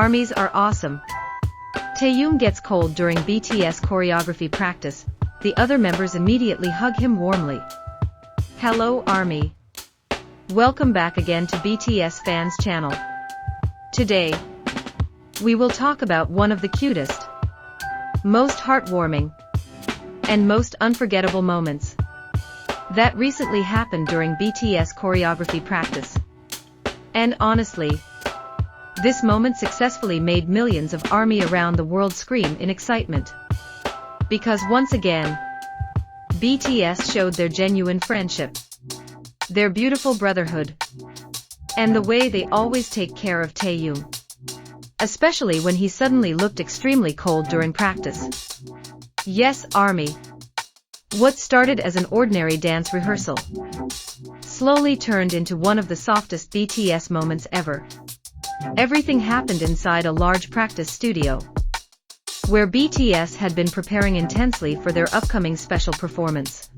Armies are awesome. Taehyung gets cold during BTS choreography practice. The other members immediately hug him warmly. Hello Army. Welcome back again to BTS Fans channel. Today, we will talk about one of the cutest, most heartwarming, and most unforgettable moments that recently happened during BTS choreography practice. And honestly, this moment successfully made millions of ARMY around the world scream in excitement. Because once again, BTS showed their genuine friendship, their beautiful brotherhood, and the way they always take care of Taehyung, especially when he suddenly looked extremely cold during practice. Yes, ARMY. What started as an ordinary dance rehearsal slowly turned into one of the softest BTS moments ever. Everything happened inside a large practice studio, where BTS had been preparing intensely for their upcoming special performance.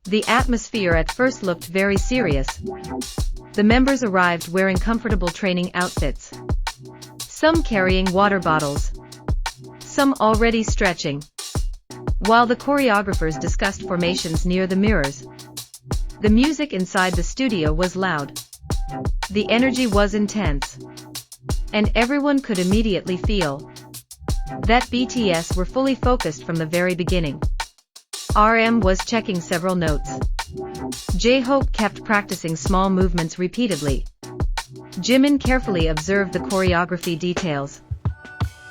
The atmosphere at first looked very serious. The members arrived wearing comfortable training outfits, some carrying water bottles, some already stretching, while the choreographers discussed formations near the mirrors. The music inside the studio was loud. The energy was intense, and everyone could immediately feel that BTS were fully focused from the very beginning. RM was checking several notes. J-Hope kept practicing small movements repeatedly. Jimin carefully observed the choreography details,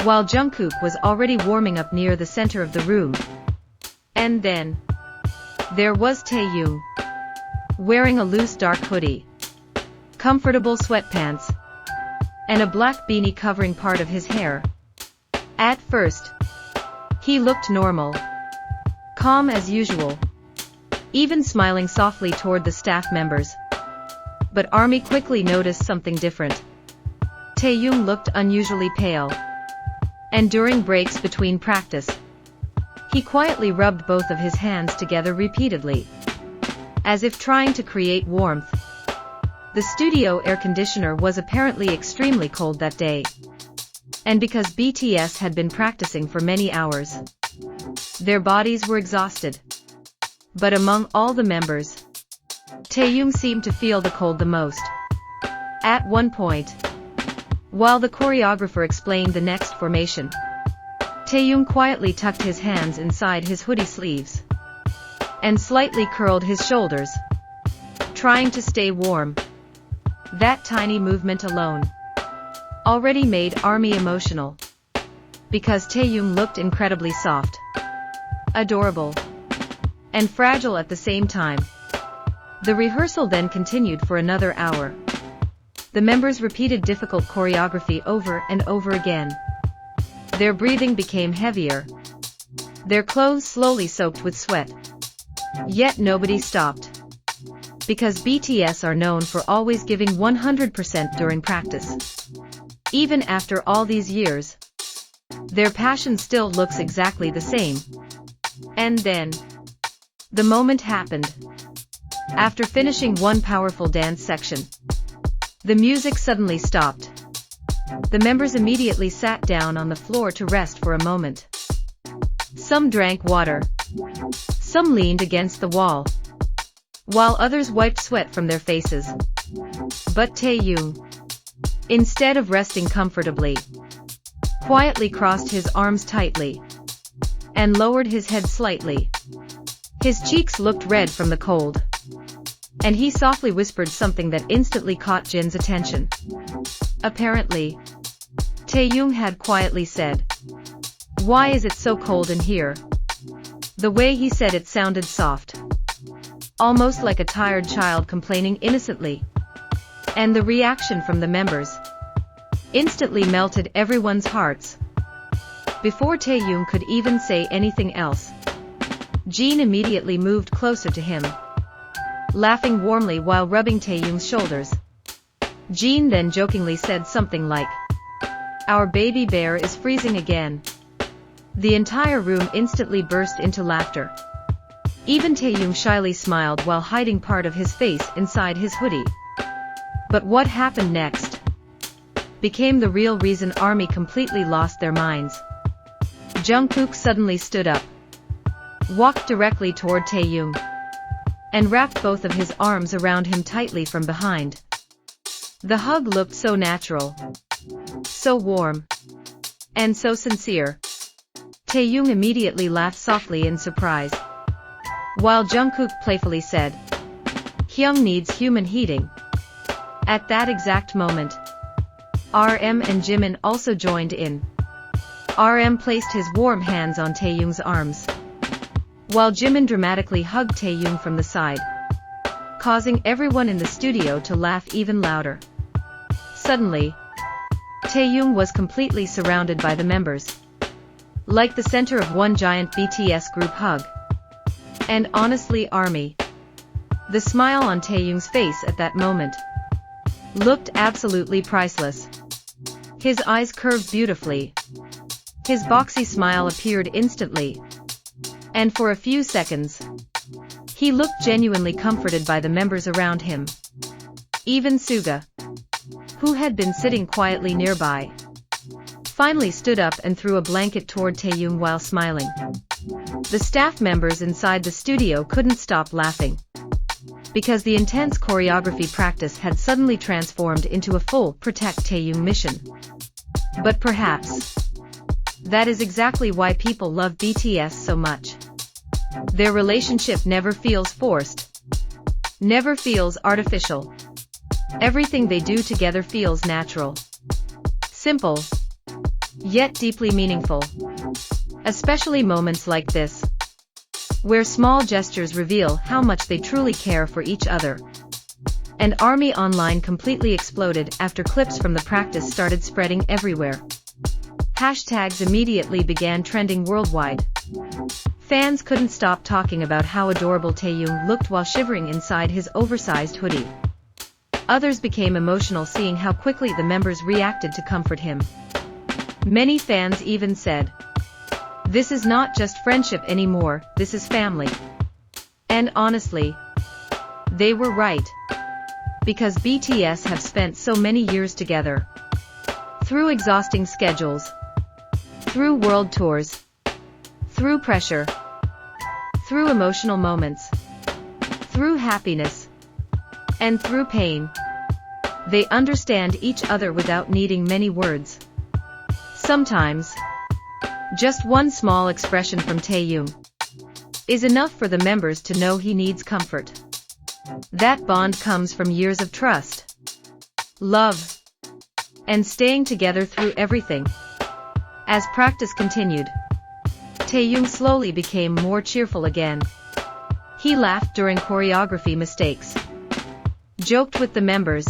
while Jungkook was already warming up near the center of the room. And then, there was Taehyung, wearing a loose dark hoodie, comfortable sweatpants, and a black beanie covering part of his hair. At first, he looked normal, calm as usual, even smiling softly toward the staff members. But ARMY quickly noticed something different. Taehyung looked unusually pale, and during breaks between practice, he quietly rubbed both of his hands together repeatedly, as if trying to create warmth. The studio air conditioner was apparently extremely cold that day, and because BTS had been practicing for many hours, their bodies were exhausted. But among all the members, Taehyung seemed to feel the cold the most. At one point, while the choreographer explained the next formation, Taehyung quietly tucked his hands inside his hoodie sleeves and slightly curled his shoulders, trying to stay warm. That tiny movement alone already made ARMY emotional, because Taehyung looked incredibly soft, adorable, and fragile at the same time. The rehearsal then continued for another hour. The members repeated difficult choreography over and over again. Their breathing became heavier, their clothes slowly soaked with sweat. Yet nobody stopped, because BTS are known for always giving 100% during practice. Even after all these years, their passion still looks exactly the same. And then, the moment happened. After finishing one powerful dance section, the music suddenly stopped. The members immediately sat down on the floor to rest for a moment. Some drank water, some leaned against the wall, while others wiped sweat from their faces. But Taehyung, instead of resting comfortably, quietly crossed his arms tightly and lowered his head slightly. His cheeks looked red from the cold, and he softly whispered something that instantly caught Jin's attention. Apparently, Taehyung had quietly said, "Why is it so cold in here?" The way he said it sounded soft, almost like a tired child complaining innocently. And the reaction from the members instantly melted everyone's hearts. Before Taehyung could even say anything else, Jin immediately moved closer to him, laughing warmly while rubbing Taehyung's shoulders. Jin then jokingly said something like, "Our baby bear is freezing again." The entire room instantly burst into laughter. Even Taehyung shyly smiled while hiding part of his face inside his hoodie. But what happened next? became the real reason ARMY completely lost their minds. Jungkook suddenly stood up, walked directly toward Taehyung, and wrapped both of his arms around him tightly from behind. The hug looked so natural, so warm, and so sincere. Taehyung immediately laughed softly in surprise, while Jungkook playfully said, "Hyung needs human heating." At that exact moment, RM and Jimin also joined in. RM placed his warm hands on Taehyung's arms, while Jimin dramatically hugged Taehyung from the side, causing everyone in the studio to laugh even louder. Suddenly, Taehyung was completely surrounded by the members, like the center of one giant BTS group hug. And honestly, ARMY, the smile on Taehyung's face at that moment looked absolutely priceless. His eyes curved beautifully, his boxy smile appeared instantly, and for a few seconds, he looked genuinely comforted by the members around him. Even Suga, who had been sitting quietly nearby, finally stood up and threw a blanket toward Taehyung while smiling. The staff members inside the studio couldn't stop laughing, because the intense choreography practice had suddenly transformed into a full protect Taehyung mission. But perhaps that is exactly why people love BTS so much. Their relationship never feels forced, never feels artificial. Everything they do together feels natural, simple, yet deeply meaningful. Especially moments like this, where small gestures reveal how much they truly care for each other. And ARMY Online completely exploded after clips from the practice started spreading everywhere. Hashtags immediately began trending worldwide. Fans couldn't stop talking about how adorable Taehyung looked while shivering inside his oversized hoodie. Others became emotional seeing how quickly the members reacted to comfort him. Many fans even said, "This is not just friendship anymore, this is family." And honestly, they were right. Because BTS have spent so many years together. Through exhausting schedules, through world tours, through pressure, through emotional moments, through happiness, and through pain. They understand each other without needing many words. Sometimes, just one small expression from Taehyung is enough for the members to know he needs comfort. That bond comes from years of trust, love, and staying together through everything. As practice continued, Taehyung slowly became more cheerful again. He laughed during choreography mistakes, joked with the members,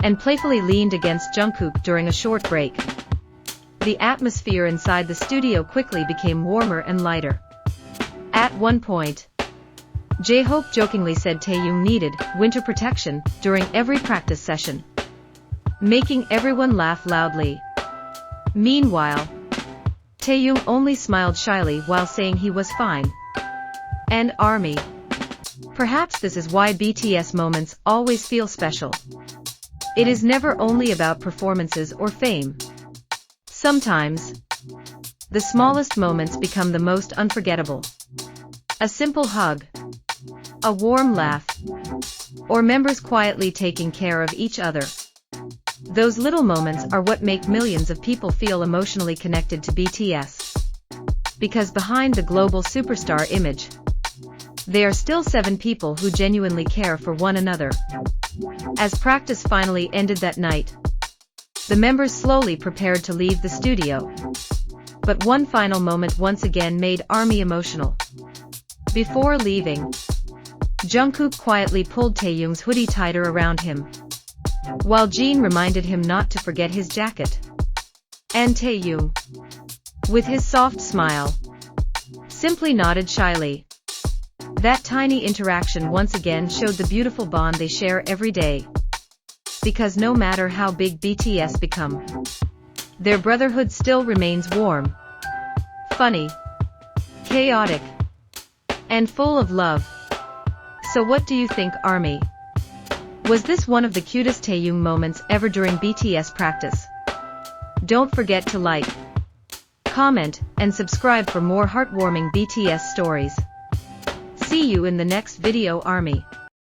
and playfully leaned against Jungkook during a short break. The atmosphere inside the studio quickly became warmer and lighter. At one point, J-Hope jokingly said Taehyung needed winter protection during every practice session, making everyone laugh loudly. Meanwhile, Taehyung only smiled shyly while saying he was fine. And ARMY, perhaps this is why BTS moments always feel special. It is never only about performances or fame. Sometimes, the smallest moments become the most unforgettable. A simple hug, a warm laugh, or members quietly taking care of each other. Those little moments are what make millions of people feel emotionally connected to BTS. Because behind the global superstar image, there are still 7 people who genuinely care for one another. As practice finally ended that night, the members slowly prepared to leave the studio. But one final moment once again made ARMY emotional. Before leaving, Jungkook quietly pulled Taehyung's hoodie tighter around him, while Jin reminded him not to forget his jacket. And Taehyung, with his soft smile, simply nodded shyly. That tiny interaction once again showed the beautiful bond they share every day. Because no matter how big BTS become, their brotherhood still remains warm, funny, chaotic, and full of love. So what do you think, ARMY? Was this one of the cutest Taehyung moments ever during BTS practice? Don't forget to like, comment, and subscribe for more heartwarming BTS stories. See you in the next video, ARMY.